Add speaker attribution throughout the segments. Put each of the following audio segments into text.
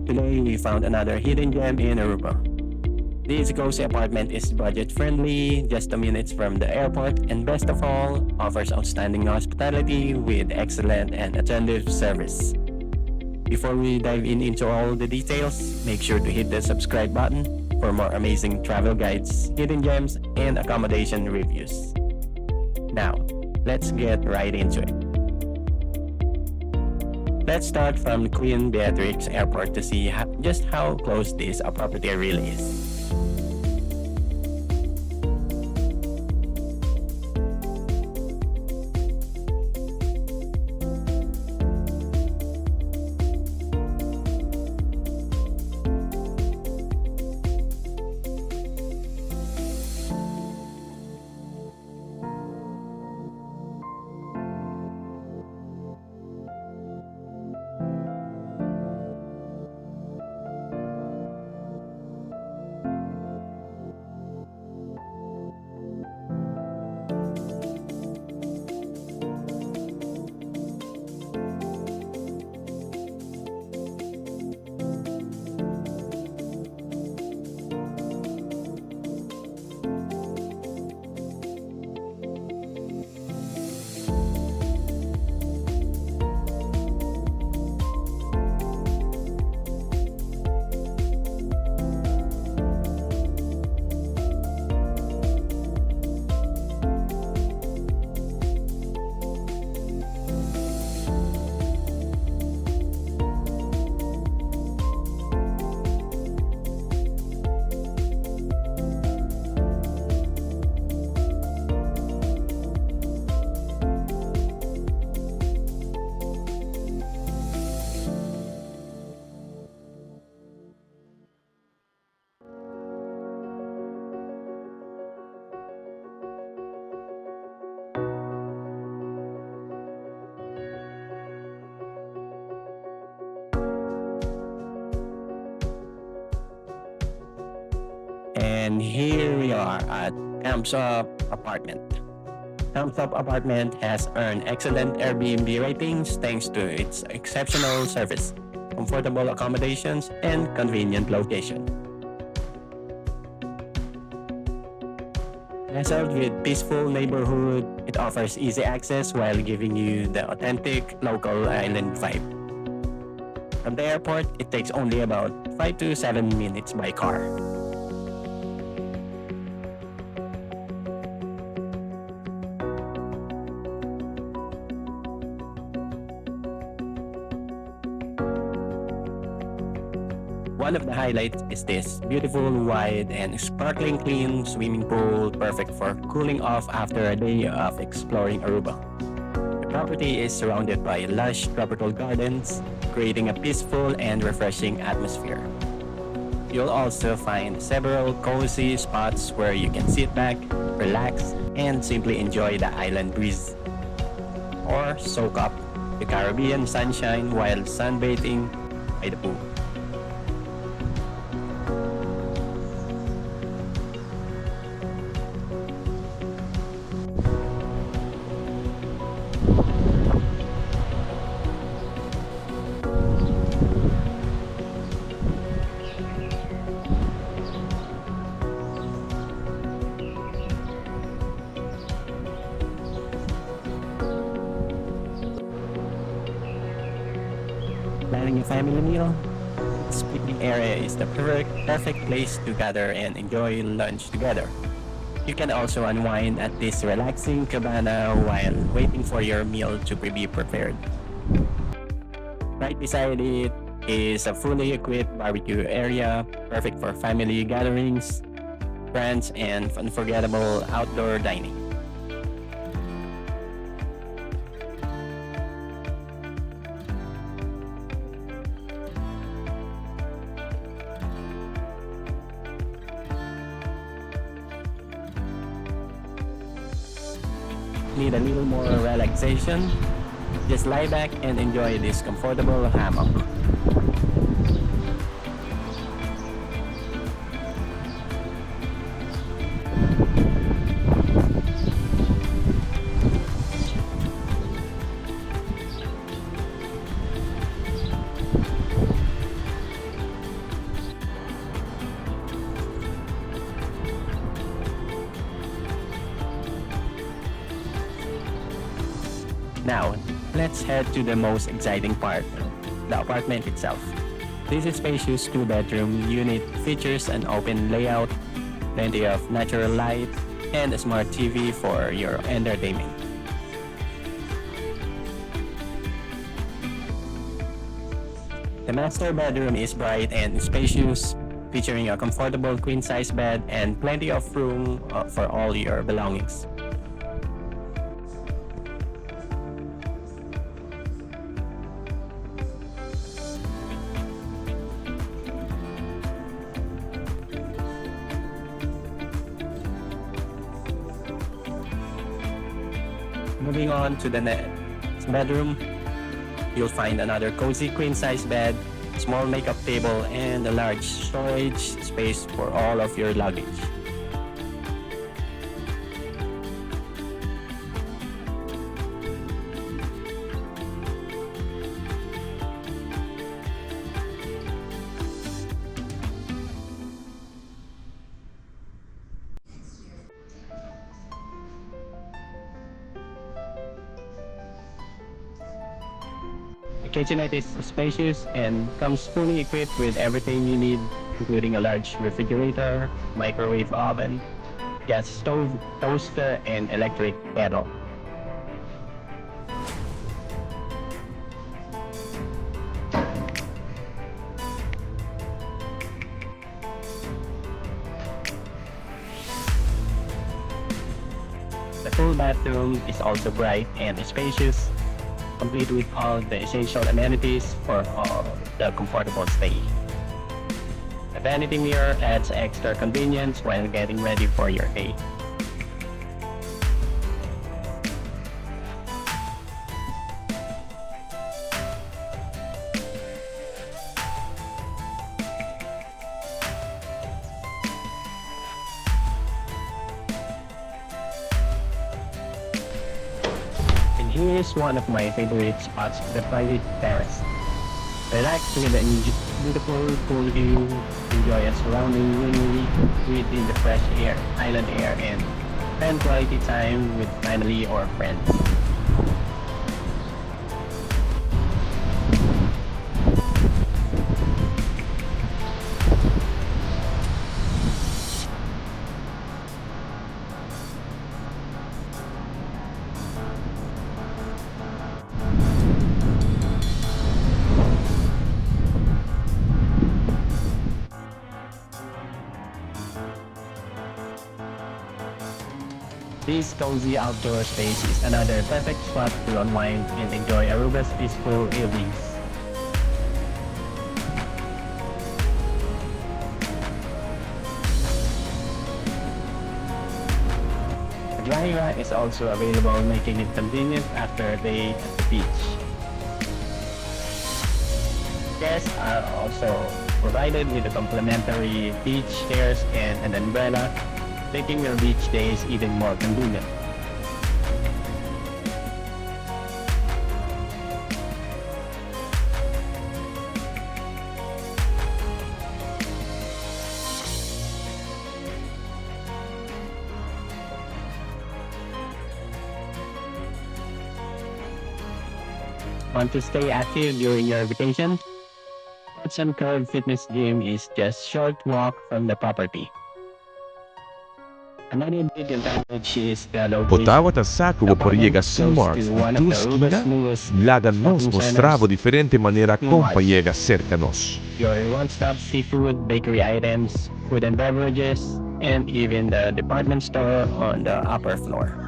Speaker 1: Today we found another hidden gem in Aruba. This cozy apartment is budget friendly, just 2 minutes from the airport, and best of all, offers outstanding hospitality with excellent and attentive service. Before we dive into all the details, make sure to hit the subscribe button for more amazing travel guides, hidden gems, and accommodation reviews. Now, let's get right into it. Let's start from Queen Beatrix Airport to see just how close this property really is. And here we are at Thumbs Up Apartment. Thumbs Up Apartment has earned excellent Airbnb ratings thanks to its exceptional service, comfortable accommodations, and convenient location. Nestled with peaceful neighborhood, it offers easy access while giving you the authentic local island vibe. From the airport, it takes only about 5 to 7 minutes by car. One of the highlights is this beautiful, wide, and sparkling clean swimming pool, perfect for cooling off after a day of exploring Aruba. The property is surrounded by lush tropical gardens, creating a peaceful and refreshing atmosphere. You'll also find several cozy spots where you can sit back, relax, and simply enjoy the island breeze. Or soak up the Caribbean sunshine while sunbathing by the pool. Planning a family meal? This picnic area is the perfect place to gather and enjoy lunch together. You can also unwind at this relaxing cabana while waiting for your meal to be prepared. Right beside it is a fully equipped barbecue area, perfect for family gatherings, friends, and unforgettable outdoor dining. Need a little more relaxation? Just lie back and enjoy this comfortable hammock. Let's head to the most exciting part, the apartment itself. This spacious two-bedroom unit features an open layout, plenty of natural light, and a smart TV for your entertainment. The master bedroom is bright and spacious, featuring a comfortable queen-size bed and plenty of room for all your belongings. Moving on to the next bedroom, you'll find another cozy queen-size bed, small makeup table, and a large storage space for all of your luggage. The kitchenette is spacious and comes fully equipped with everything you need, including a large refrigerator, microwave oven, gas stove, toaster, and electric kettle. The full bathroom is also bright and spacious, complete with all the essential amenities for all the comfortable stay. A vanity mirror adds extra convenience while getting ready for your day. And here's one of my favorite spots, the private terrace. Relax with a beautiful cool view, enjoy a surrounding greenery, breathe in the fresh air, island air, and spend quality time with family or friends. This cozy outdoor space is another perfect spot to unwind and enjoy Aruba's peaceful evenings. A dry rack is also available, making it convenient after a day at the beach. Guests are also provided with a complimentary beach chairs and an umbrella, making your beach days even more convenient. Want to stay active during your vacation? Hudson Curve Fitness Gym is just short walk from the property. Another big advantage is the location.
Speaker 2: Potavo tassato
Speaker 1: The
Speaker 2: pariega
Speaker 1: apartment close
Speaker 2: Smart,
Speaker 1: to one of the Aruba's
Speaker 2: Tuskina,
Speaker 1: newest
Speaker 2: Laganos
Speaker 1: shopping
Speaker 2: mostrava
Speaker 1: centers,
Speaker 2: diferente maneira
Speaker 1: New
Speaker 2: com
Speaker 1: Mart.
Speaker 2: paiega cercanos.
Speaker 1: Your one-stop seafood, bakery items, food and beverages, and even the department store on the upper floor.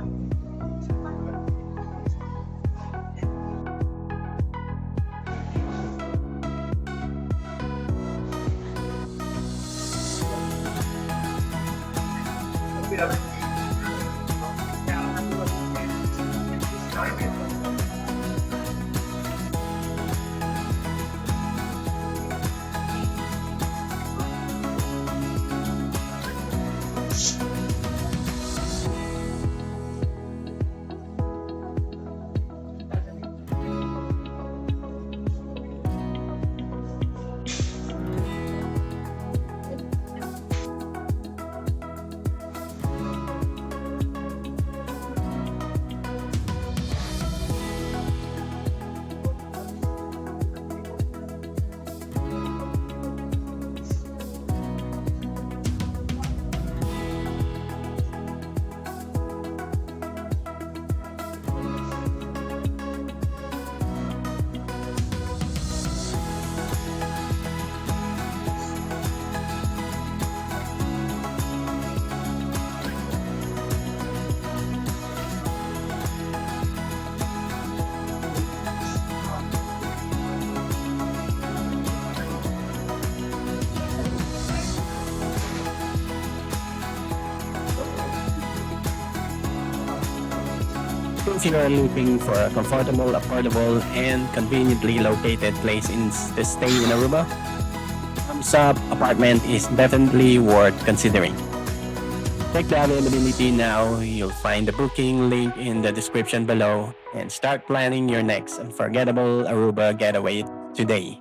Speaker 1: If you are looking for a comfortable, affordable, and conveniently located place to stay in Aruba, Thumbs Up Apartment is definitely worth considering. Check the availability now. You'll find the booking link in the description below and start planning your next unforgettable Aruba getaway today.